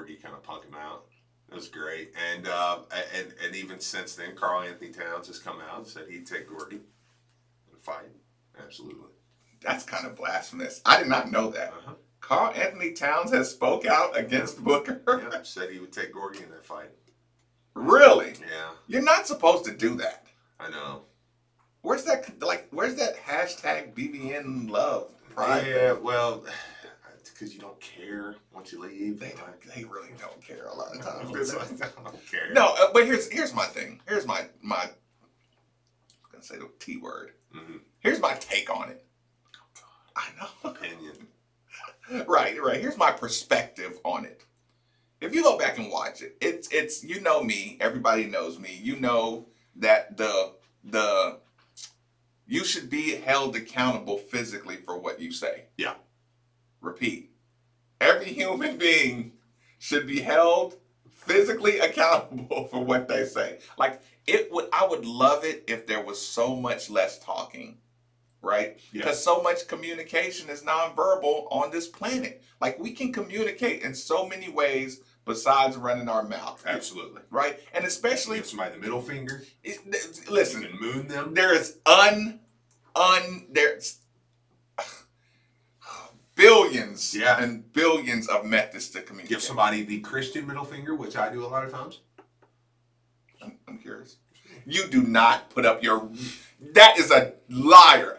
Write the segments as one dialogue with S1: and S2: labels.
S1: Gorgie kind of punk him out. It was great. And even since then, Carl Anthony Towns has come out and said he'd take Gorgie in a fight. Absolutely.
S2: That's kind of blasphemous. I did not know that. Carl Anthony Towns has spoke out against Booker.
S1: Yeah, said he would take Gorgie in that fight.
S2: Really?
S1: Yeah.
S2: You're not supposed to do that.
S1: I know.
S2: Where's that hashtag BBN love pride?
S1: Yeah, well, because you don't care once you leave.
S2: They really don't care a lot of times.
S1: I don't care.
S2: No, but here's my thing. Here's my I'm gonna say the T word.
S1: Mm-hmm.
S2: Here's my take on it. I know.
S1: Opinion.
S2: Right. Here's my perspective on it. If you go back and watch it, it's you know me. Everybody knows me. You know that you should be held accountable physically for what you say.
S1: Yeah.
S2: Repeat. Every human being should be held physically accountable for what they say. Like I would love it if there was so much less talking, right? Because so much communication is nonverbal on this planet. Like we can communicate in so many ways besides running our mouth.
S1: Absolutely.
S2: Right? And especially
S1: give somebody the middle finger.
S2: Listen,
S1: you can moon them.
S2: There is there's billions and billions of methods to communicate.
S1: Give somebody the Christian middle finger, which I do a lot of times.
S2: I'm curious. You do not put up your... That is a liar.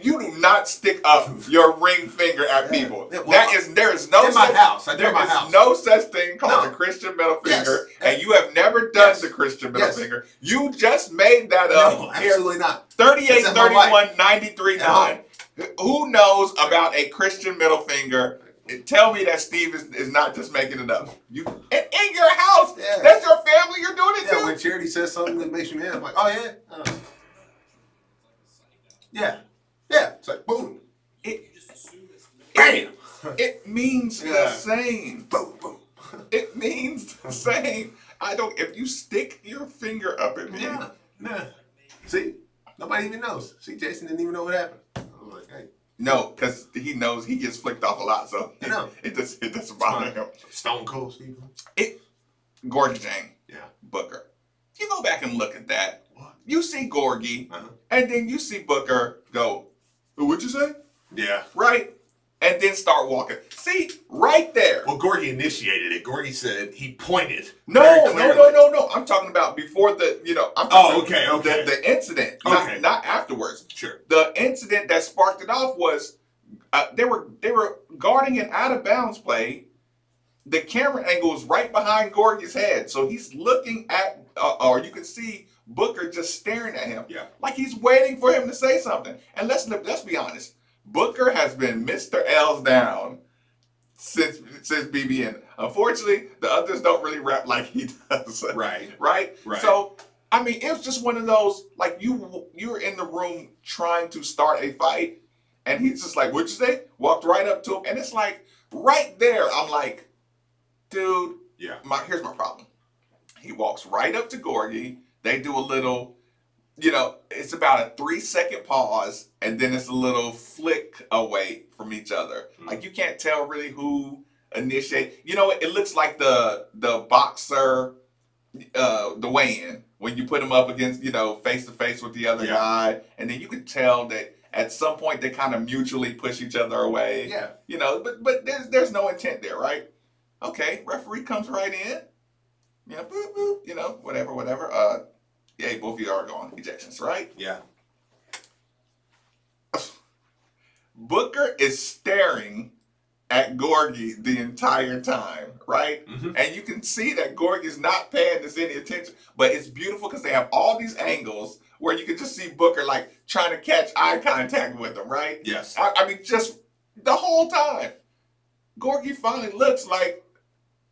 S2: You do not stick up your ring finger at people.
S1: Yeah, well,
S2: there is no
S1: in my house. I do
S2: there
S1: in my
S2: is
S1: house.
S2: no such thing called a Christian middle finger, and you have never done the Christian middle finger. You just made that up.
S1: No, absolutely not.
S2: 38, 31, 93, 9. Who knows about a Christian middle finger? Tell me that Steve is not just making it up. You in your house. Yeah. That's your family. You're doing it too.
S1: When Charity says something that makes me mad, I'm like, oh yeah, yeah. It's like boom. Bam.
S2: It means the same.
S1: Boom, boom.
S2: It means the same. If you stick your finger up at me.
S1: Nah. See, nobody even knows. See, Jason didn't even know what happened. I was like, hey.
S2: No, because he knows he gets flicked off a lot, so it doesn't bother him.
S1: Stone Cold Steve.
S2: Gorgie Jane.
S1: Yeah.
S2: Booker. You go back and look at that. You see Gorgie, and then you see Booker go, what'd you say?
S1: Yeah.
S2: Right? And then start walking. See, right there.
S1: Well, Gorgie initiated it. Gorgie said he pointed.
S2: No. I'm talking about before the,
S1: okay.
S2: The incident, not afterwards.
S1: Sure.
S2: The incident that sparked it off was they were guarding an out of bounds play. The camera angle was right behind Gorgie's head, so he's looking at, or you can see Booker just staring at him, like he's waiting for him to say something. And let's be honest, Booker has been Mr. L's down since BBN. Unfortunately, the others don't really rap like he does. Right. So, I mean, it was just one of those, like you're in the room trying to start a fight, and he's just like, what'd you say? Walked right up to him, and it's like right there. I'm like, dude.
S1: Yeah.
S2: Here's my problem. He walks right up to Gorgie. They do a little, it's about a 3-second pause, and then it's a little flick away from each other. Mm-hmm. Like you can't tell really who initiate. It looks like the boxer, the weigh-in when you put him up against, face to face with the other guy, and then you can tell that at some point they kind of mutually push each other away.
S1: Yeah.
S2: But there's no intent there, right? Okay, referee comes right in. Boop, boop, whatever. Yeah, both of you are going ejections, right?
S1: Yeah.
S2: Booker is staring at Gorgie the entire time, right? Mm-hmm. And you can see that Gorgie's not paying this any attention, but it's beautiful because they have all these angles where you can just see Booker like trying to catch eye contact with him, right?
S1: Yes.
S2: I mean, just the whole time. Gorgie finally looks like,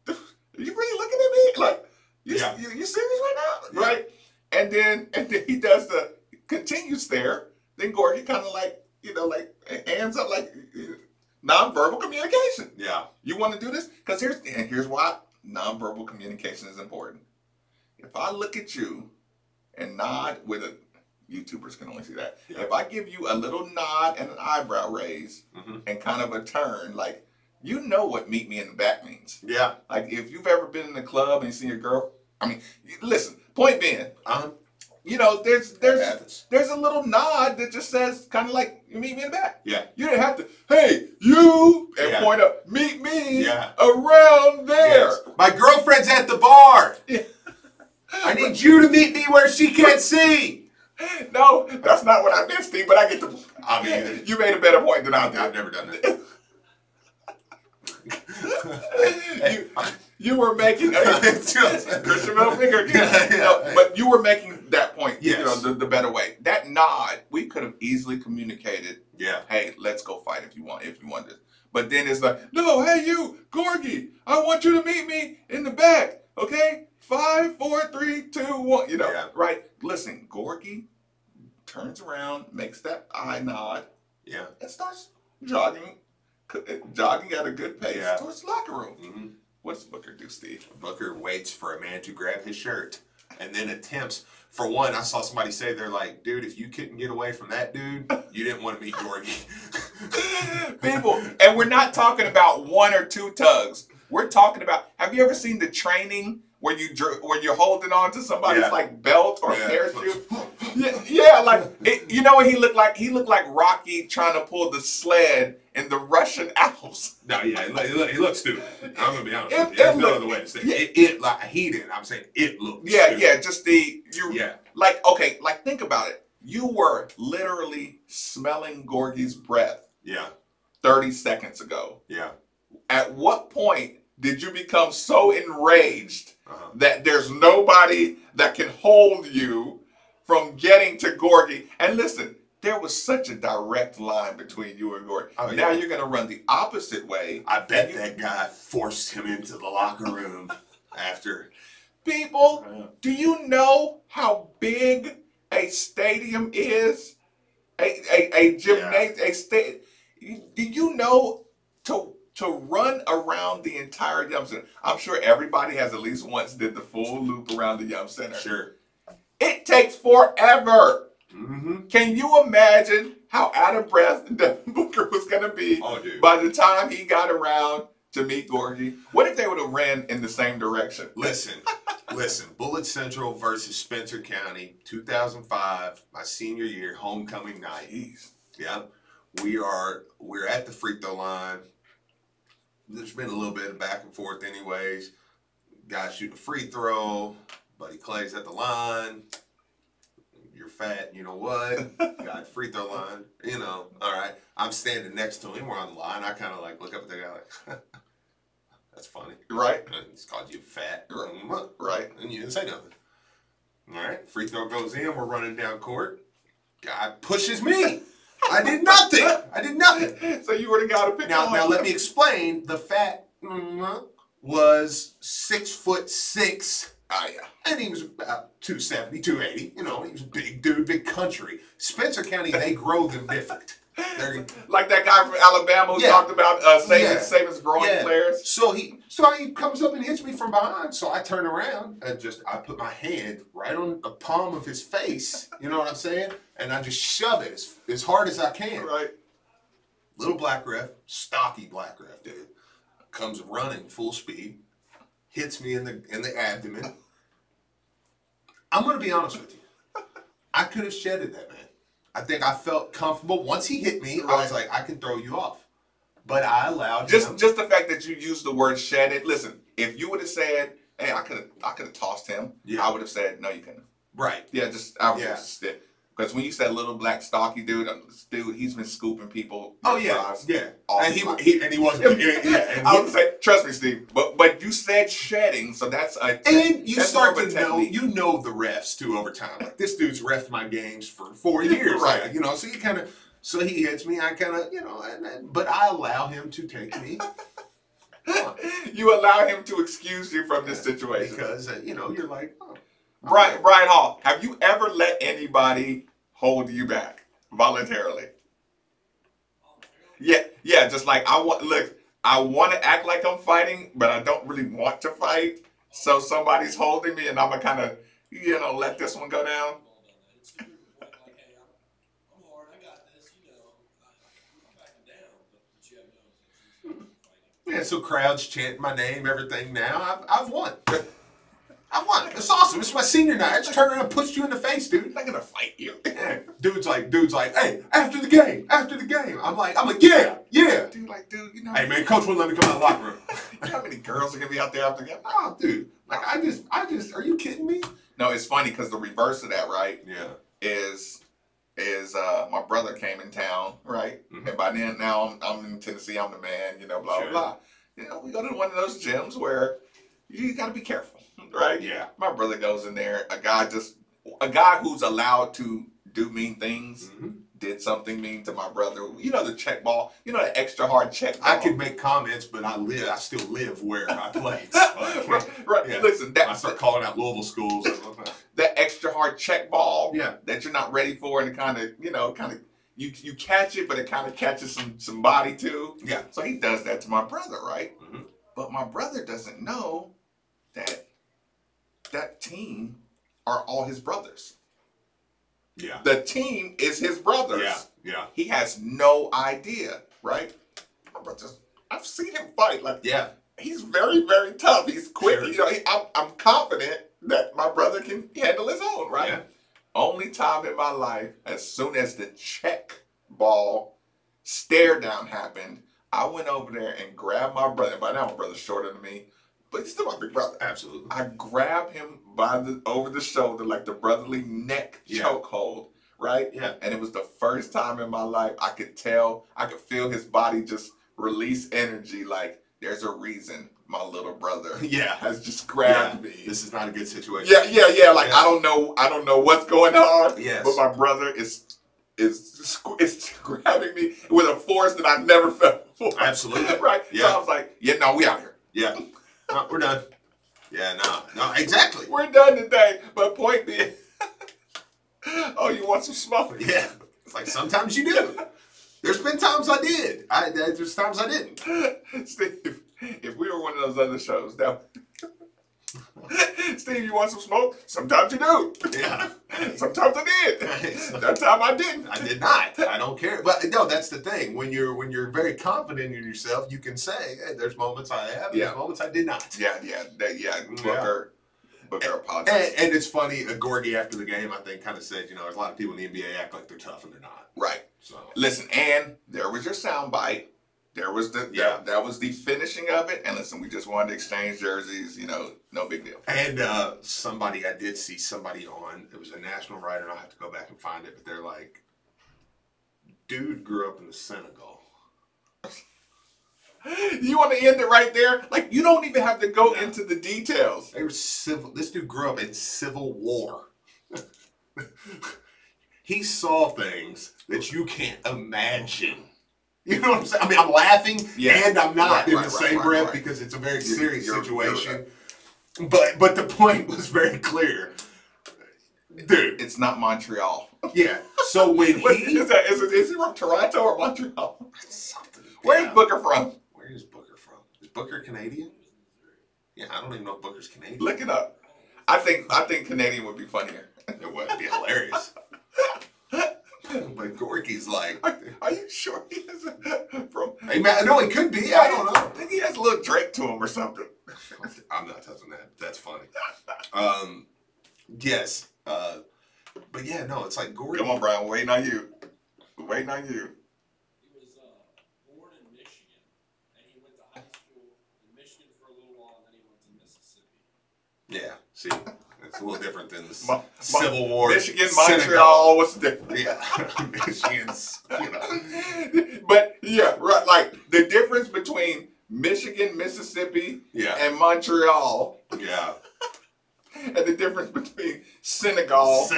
S2: are you really looking at me? Like, you serious right now?
S1: Yeah.
S2: Right? And then he does the continued stare. Then Gorgie kind of like, hands up like nonverbal communication.
S1: Yeah.
S2: You want to do this? Because here's why nonverbal communication is important. If I look at you and nod with YouTubers can only see that. Yeah. If I give you a little nod and an eyebrow raise and kind of a turn, like, You know what meet me in the back means.
S1: Yeah.
S2: Like if you've ever been in a club and you seen your girl, I mean, listen. Point being, you know, there's a little nod that just says kind of like you meet me in the back.
S1: Yeah.
S2: You didn't have to. Hey, you and point up. Meet me around there.
S1: Yes. My girlfriend's at the bar.
S2: Yeah.
S1: I need you to meet me where she can't see.
S2: No, that's not what I did, Steve. But I get the.
S1: I mean,
S2: you made a better point than I did.
S1: I've never done that.
S2: You were making Christian middle finger, but you were making that point.
S1: Yes.
S2: You know, the better way. That nod, we could have easily communicated.
S1: Yeah.
S2: Hey, let's go fight if you want this. But then it's like, no, hey you, Gorgie, I want you to meet me in the back. Okay, 5, 4, 3, 2, 1. You know, right? Listen, Gorgie turns around, makes that eye nod, and starts jogging at a good pace towards the locker room. Mm-hmm. What does Booker do, Steve?
S1: Booker waits for a man to grab his shirt and then attempts. For one, I saw somebody say, they're like, dude, if you couldn't get away from that dude, you didn't want to meet Gorgie.
S2: People, and we're not talking about 1 or 2 tugs. We're talking about, have you ever seen The Training where you're holding on to somebody's like belt or parachute? Like you know what he looked like? He looked like Rocky trying to pull the sled in the Russian Alps.
S1: No, he looks stupid. I'm gonna be honest with you. There's no other way to say it. It like he didn't. I'm saying it looked stupid.
S2: Just like okay, like think about it. You were literally smelling Gorgie's breath. 30 seconds ago. At what point did you become so enraged that there's nobody that can hold you from getting to Gorgie? And listen, there was such a direct line between you and Gorgie. Now you're going to run the opposite way.
S1: I bet that guy forced him into the locker room after.
S2: People, do you know how big a stadium is? A gymnasium, do you know to run around the entire Yum Center? I'm sure everybody has at least once did the full loop around the Yum Center.
S1: Sure.
S2: It takes forever.
S1: Mm-hmm.
S2: Can you imagine how out of breath Devin Booker was going to be by the time he got around to meet Gorgie? What if they would have ran in the same direction?
S1: Listen, Bullitt Central versus Spencer County, 2005, my senior year, homecoming night.
S2: Jeez.
S1: Yeah. We're at the free throw line. There's been a little bit of back and forth anyways. Guy shooting a free throw. Buddy Clay's at the line. You're fat, you know what? Got free throw line, you know. All right. I'm standing next to him. We're on the line. I kind of like look up at the guy like, that's funny.
S2: Right.
S1: He's called you fat.
S2: Right.
S1: And you didn't say nothing. All right. Free throw goes in. We're running down court. Guy pushes me. I did nothing.
S2: So you were the guy to pick
S1: Now let me explain. The fat was 6'6". And he was about 270, 280. You know, he was a big dude, big country. Spencer County, they grow them different.
S2: Like that guy from Alabama who talked about saving growing players.
S1: So he comes up and hits me from behind. So I turn around and I put my hand right on the palm of his face. You know what I'm saying? And I just shove it as hard as I can.
S2: Right.
S1: Little black ref, stocky black ref, dude, comes running full speed, hits me in the abdomen. I'm gonna be honest with you. I could have shedded that man. I think I felt comfortable. Once he hit me, I was like, I can throw you off. But I allowed him.
S2: Just the fact that you used the word shed it. Listen, if you would have said, hey, I could have tossed him, I would have said, no, you couldn't.
S1: Right.
S2: Yeah, because when you said little black stocky dude, he's been scooping people.
S1: Oh yeah. And he wasn't. And
S2: I would say, trust me, Steve. But you said shedding, so that's a.
S1: And you start to know, the refs too over time. Like this dude's refed my games for 4 years,
S2: right?
S1: So he hits me. I kind of, but I allow him to take me.
S2: You allow him to excuse you from this situation
S1: because you're like, oh.
S2: Brian Hall, have you ever let anybody hold you back voluntarily? Yeah, just like I want to act like I'm fighting, but I don't really want to fight. So somebody's holding me, and I'm gonna kind of, let this one go down.
S1: Yeah, so crowds chant my name, everything. Now I've won. I won. It's awesome. It's my senior night. I just turned around and pushed you in the face, dude.
S2: I'm not gonna fight you.
S1: Yeah. Dude's like, hey, after the game. I'm like, yeah.
S2: Dude, you know.
S1: Hey man, coach won't let me come out of the locker room.
S2: You know how many girls are gonna be out there after the game?
S1: Oh, dude. Like I just, are you kidding me?
S2: No, it's funny because the reverse of that, right?
S1: Yeah.
S2: Is my brother came in town, right?
S1: Mm-hmm.
S2: And by then, now I'm in Tennessee. I'm the man, you know, blah
S1: Sure.
S2: blah blah. You know, we go to one of those gyms where you got to be careful, right?
S1: Yeah.
S2: My brother goes in there. A guy who's allowed to do mean things did something mean to my brother. You know the check ball. You know the extra hard check ball.
S1: I could make comments, but I still live where I play. So
S2: right.
S1: Yeah.
S2: Listen,
S1: I start calling out Louisville schools.
S2: that extra hard check ball
S1: Yeah.
S2: that you're not ready for, and it kind of you catch it, but it kind of catches some body too.
S1: Yeah.
S2: So he does that to my brother, right?
S1: Mm-hmm.
S2: But my brother doesn't know that team are all his brothers.
S1: Yeah.
S2: The team is his brothers.
S1: Yeah. Yeah.
S2: He has no idea, right? My brother's, I've seen him fight. Like,
S1: Yeah.
S2: he's very, very tough. He's quick.
S1: Sure.
S2: You know, I'm confident that my brother can handle his own, right?
S1: Yeah.
S2: Only time in my life, as soon as the check ball stare down happened, I went over there and grabbed my brother. By now, my brother's shorter than me, but he's still my big brother.
S1: Absolutely.
S2: I grabbed him over the shoulder, like the brotherly neck chokehold, right?
S1: Yeah.
S2: And it was the first time in my life I could feel his body just release energy. Like, there's a reason my little brother has just grabbed me.
S1: This is not a good situation.
S2: Yeah. Like, I don't know what's going on.
S1: Yes.
S2: But my brother is grabbing me with a force that I've never felt before.
S1: Absolutely.
S2: Right?
S1: Yeah.
S2: So I was like, we out here.
S1: Yeah. No, we're done. Yeah, no, exactly.
S2: We're done today. But point being, oh, you want some smoke?
S1: Yeah. It's like sometimes you do. There's been times I did. There's times I didn't.
S2: Steve, if we were one of those other shows, Steve, you want some smoke? Sometimes you do.
S1: Yeah.
S2: Sometimes I did. That time I didn't.
S1: I did not. I don't care. But no, that's the thing. When you're very confident in yourself, you can say, "Hey, there's moments I have, and there's moments I did not."
S2: Booker apologized.
S1: And it's funny. Gorgie after the game, I think, kind of said, there's a lot of people in the NBA act like they're tough and they're not.
S2: Right.
S1: So
S2: listen, and there was your soundbite. There was that was the finishing of it. And listen, we just wanted to exchange jerseys. No big deal.
S1: And I did see somebody on. It was a national writer. I'll have to go back and find it. But they're like, dude grew up in the Senegal.
S2: You want to end it right there? Like, you don't even have to go into the details.
S1: They were civil. This dude grew up in civil war. He saw things that you can't imagine. You know what I'm saying? I mean, I'm laughing and I'm not in the same breath because it's a very serious situation. But the point was very clear. Dude.
S2: It's not Montreal.
S1: Yeah. So when
S2: is he from Toronto or Montreal?
S1: Something.
S2: Where's Booker from?
S1: Where is Booker from? Is Booker Canadian? Yeah, I don't even know if Booker's Canadian.
S2: Look it up. I think Canadian would be funnier.
S1: It would be hilarious. But Gorky's like,
S2: are you sure he is from?
S1: Hey man, no, he could be. I don't know.
S2: I think he has a little Drake to him or something.
S1: I'm not touching that. That's funny. Yes. But yeah, no, it's like Gorky.
S2: Come on, Brian. Waiting on you.
S3: He was born in Michigan, and he went to high school in Michigan for a little while, and then he went to Mississippi.
S1: Yeah. See. It's a little different than the Civil War.
S2: Michigan, Montreal, what's the difference?
S1: Yeah. Michigan's,
S2: But, yeah, right. Like, the difference between Michigan, Mississippi, and Montreal.
S1: Yeah.
S2: And the difference between Senegal.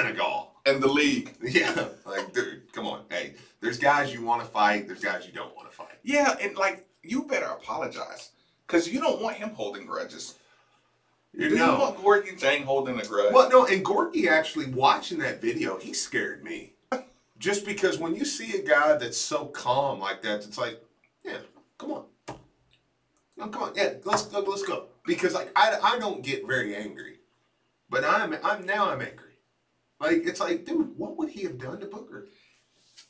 S2: And the league.
S1: Yeah. Like, dude, come on. Hey, there's guys you want to fight. There's guys you don't want to fight.
S2: Yeah, and, like, you better apologize. Because you don't want him holding grudges. Do you want Gorky Jang holding a grudge?
S1: Well, no, and Gorky actually watching that video, he scared me. Just because when you see a guy that's so calm like that, it's like, yeah, come on. No, come on, yeah, let's go. Because like I don't get very angry, but I'm angry. Like it's like, dude, what would he have done to Booker?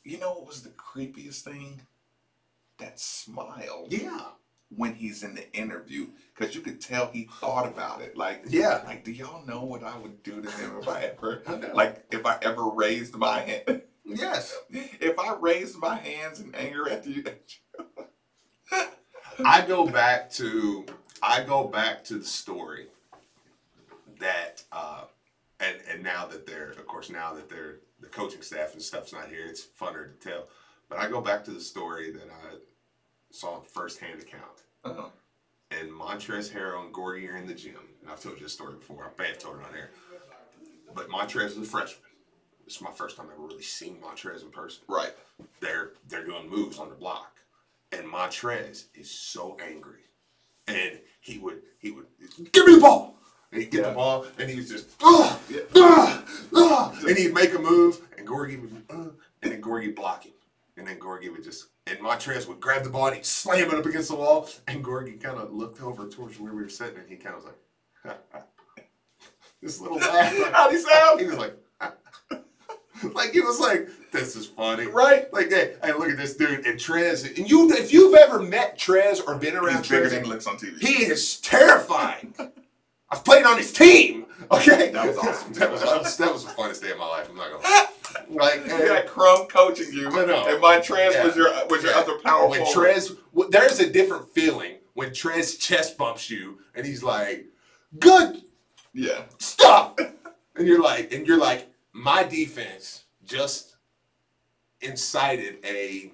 S2: You know what was the creepiest thing? That smile.
S1: Yeah.
S2: when he's in the interview, because you could tell he thought about it. Like,
S1: Yeah.
S2: like, do y'all know what I would do to him if I ever raised my hand?
S1: Yes.
S2: If I raised my hands in anger at you.
S1: I go back to the story that and now that they're the coaching staff and stuff's not here, it's funner to tell. But I go back to the story that I saw firsthand account.
S2: Uh-huh.
S1: And Montrezl Harrell and Gorgie are in the gym. And I've told you this story before. I may have told it on air. But Montrezl was a freshman. This is my first time ever really seeing Montrezl in person.
S2: Right.
S1: They're doing moves on the block. And Montrezl is so angry. And he would give me the ball. And he'd get the ball, and he was just, and he'd make a move, and Gorgie would, and then Gorgie block him. And then Gorgie would and Montrezl would grab the ball, and he'd slam it up against the wall, and Gorgie kind of looked over towards where we were sitting, and he kind of was like, this little laugh. Like,
S2: how'd he sound?
S1: He was like, like, he was like, this is funny.
S2: Right.
S1: Like, hey, look at this dude. And Trez, and if you've ever met Trez or been around
S2: He's bigger
S1: Trez,
S2: than he looks on TV.
S1: he is terrifying. I've played on his team. Okay,
S2: That was awesome.
S1: that was the funnest day of my life. I'm not gonna like.
S2: You got Crumb coaching you,
S1: I know.
S2: and Montrezl
S1: Yeah.
S2: was your other power
S1: When
S2: forward.
S1: Trez, there's a different feeling when Trez chest bumps you, and he's like, "Good
S2: Yeah.
S1: stuff," and you're like, my defense just incited a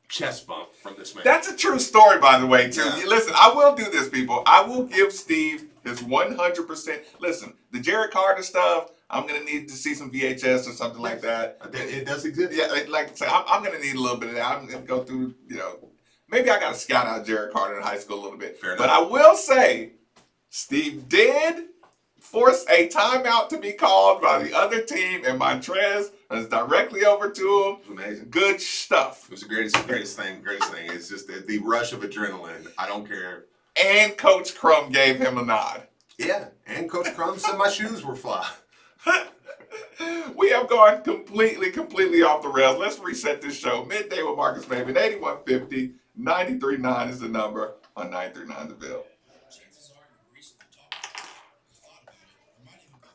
S1: chest bump from this man.
S2: That's a true story, by the way, too.
S1: Yeah.
S2: Listen, I will do this, people. I will give Steve his 100%. Listen, the Jared Carter stuff, I'm going to need to see some VHS or something like that.
S1: It does exist.
S2: Yeah, like I say, I'm going to need a little bit of that. I'm going to go through, maybe I got to scout out Jared Carter in high school a little bit.
S1: Fair
S2: But
S1: enough.
S2: I will say, Steve did force a timeout to be called by the other team, and Montrezl was directly over to him.
S1: It was amazing.
S2: Good stuff.
S1: It was the greatest thing. It's just the rush of adrenaline. I don't care.
S2: And Coach Crumb gave him a nod.
S1: Yeah, and Coach Crum said my shoes were fly.
S2: We have gone completely off the rails. Let's reset this show. Midday with Marcus Maven, 8150, 93.9 is the number on 939 The Ville.
S3: Chances are you recently talked about it, thought about it, or might even go.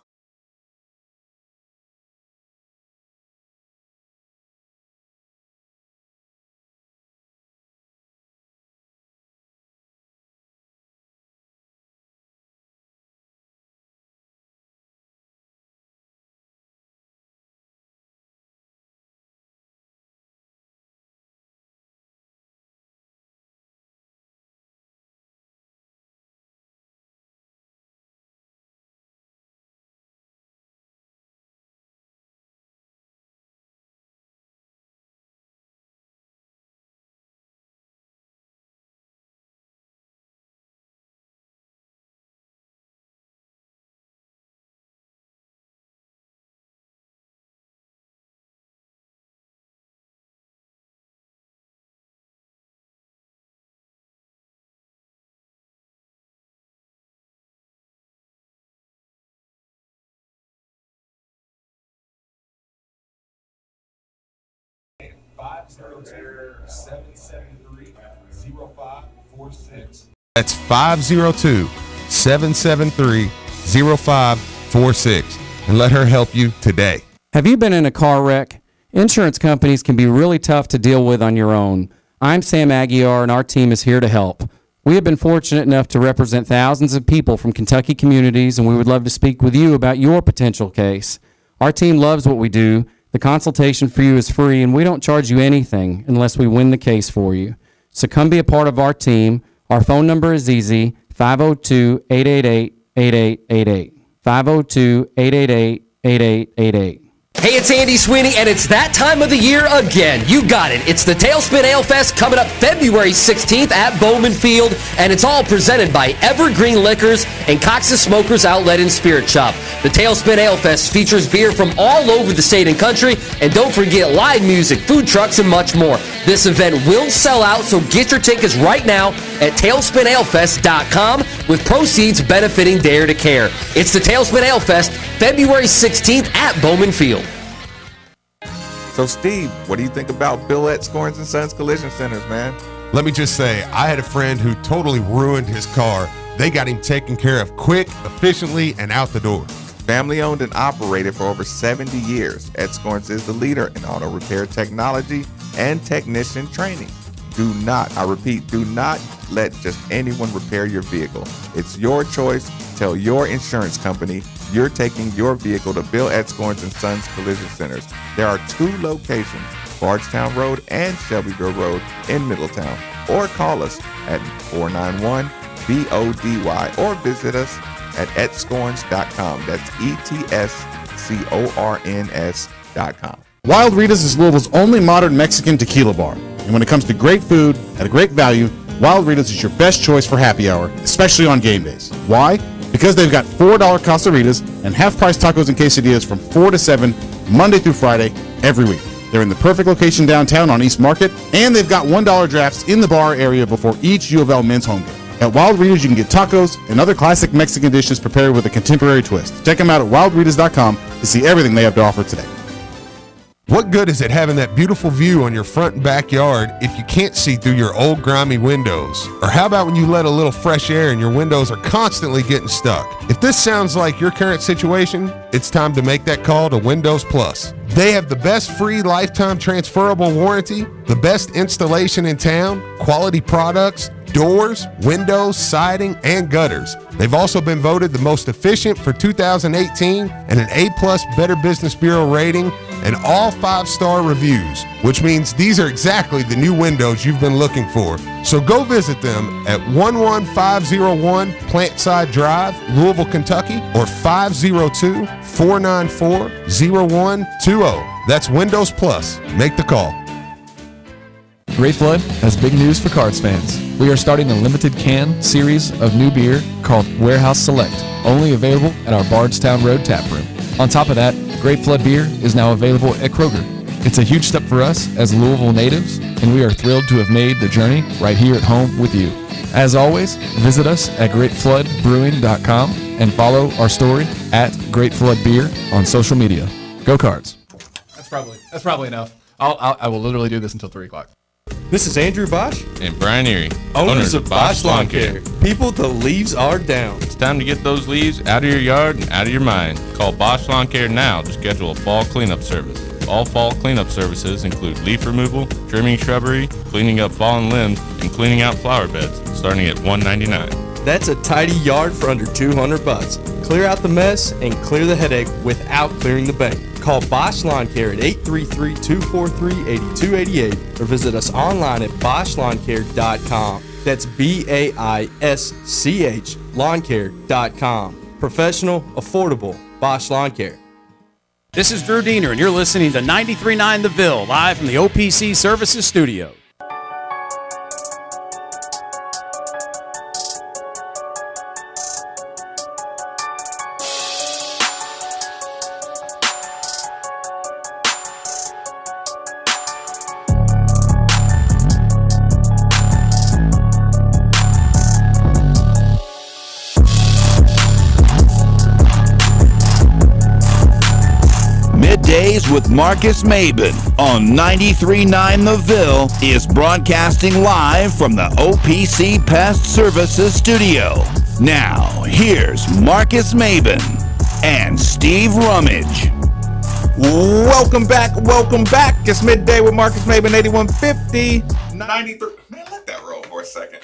S4: That's 502-773-0546. And let her help you today.
S5: Have you been in a car wreck? Insurance companies can be really tough to deal with on your own. I'm Sam Aguiar, and our team is here to help. We have been fortunate enough to represent thousands of people from Kentucky communities, and we would love to speak with you about your potential case. Our team loves what we do. The consultation for you is free, and we don't charge you anything unless we win the case for you. So come be a part of our team. Our phone number is easy, 502-888-8888. 502-888-8888.
S6: Hey, it's Andy Sweeney, and it's that time of the year again. You got it. It's the Tailspin Ale Fest coming up February 16th at Bowman Field, and it's all presented by Evergreen Liquors and Cox's Smokers Outlet and Spirit Shop. The Tailspin Ale Fest features beer from all over the state and country, and don't forget live music, food trucks, and much more. This event will sell out, so get your tickets right now at tailspinalefest.com with proceeds benefiting Dare to Care. It's the Tailspin Ale Fest, February 16th at Bowman Field.
S2: So, Steve, what do you think about Bill at Scorns and Sons Collision Centers, man?
S4: Let me just say, I had a friend who totally ruined his car. They got him taken care of quick, efficiently, and out the door.
S2: Family owned and operated for over 70 years, Ed Scorns is the leader in auto repair technology and technician training. Do not, I repeat, do not let just anyone repair your vehicle. It's your choice. Tell your insurance company you're taking your vehicle to Bill Ed Scorns & Sons Collision Centers. There are 2 locations, Bardstown Road and Shelbyville Road in Middletown. Or call us at 491-BODY or visit us at etscorns.com. That's ETSCORNS.com.
S7: Wild Rita's is Louisville's only modern Mexican tequila bar. And when it comes to great food at a great value, Wild Rita's is your best choice for happy hour, especially on game days. Why? Because they've got $4 Casaritas and half-price tacos and quesadillas from 4 to 7, Monday through Friday, every week. They're in the perfect location downtown on East Market, and they've got $1 drafts in the bar area before each U of L men's home game. At Wild Rita's, you can get tacos and other classic Mexican dishes prepared with a contemporary twist. Check them out at wildritas.com to see everything they have to offer today.
S4: What good is it having that beautiful view on your front and backyard if you can't see through your old grimy windows? Or how about when you let a little fresh air and your windows are constantly getting stuck? If this sounds like your current situation, it's time to make that call to Windows Plus. They have the best free lifetime transferable warranty, the best installation in town, quality products, doors, windows, siding, and gutters. They've also been voted the most efficient for 2018 and an A+ Better Business Bureau rating and all 5-star reviews, which means these are exactly the new windows you've been looking for. So go visit them at 11501 Plantside Drive, Louisville, Kentucky, or 502-494-0120. That's Windows Plus. Make the call.
S8: Great Flood has big news for Cards fans. We are starting a limited can series of new beer called Warehouse Select, only available at our Bardstown Road tap room. On top of that, Great Flood beer is now available at Kroger. It's a huge step for us as Louisville natives, and we are thrilled to have made the journey right here at home with you. As always, visit us at GreatFloodBrewing.com and follow our story at Great Flood Beer on social media. Go Cards!
S9: That's probably enough. I will literally do this until 3 o'clock.
S10: This is Andrew Bosch
S11: and Brian Erie,
S10: owners of Bosch Lawn Care. People, the leaves are down.
S11: It's time to get those leaves out of your yard and out of your mind. Call Bosch Lawn Care now to schedule a fall cleanup service. All fall cleanup services include leaf removal, trimming shrubbery, cleaning up fallen limbs, and cleaning out flower beds, starting at $199.
S10: That's a tidy yard for under $200. Clear out the mess and clear the headache without clearing the bank. Call Bosch Lawn Care at 833-243-8288 or visit us online at BoschLawnCare.com. That's BAISCH LawnCare.com. Professional, affordable Bosch Lawn Care.
S12: This is Drew Diener, and you're listening to 93.9 The Ville, live from the OPC Services Studio.
S13: Middays with Marcus Maben on 93.9 The Ville is broadcasting live from the OPC Pest Services Studio. Now, here's Marcus Maben and Steve Rummage.
S2: Welcome back. It's Midday with Marcus Maben, 8150 93. Man, let that roll for a second.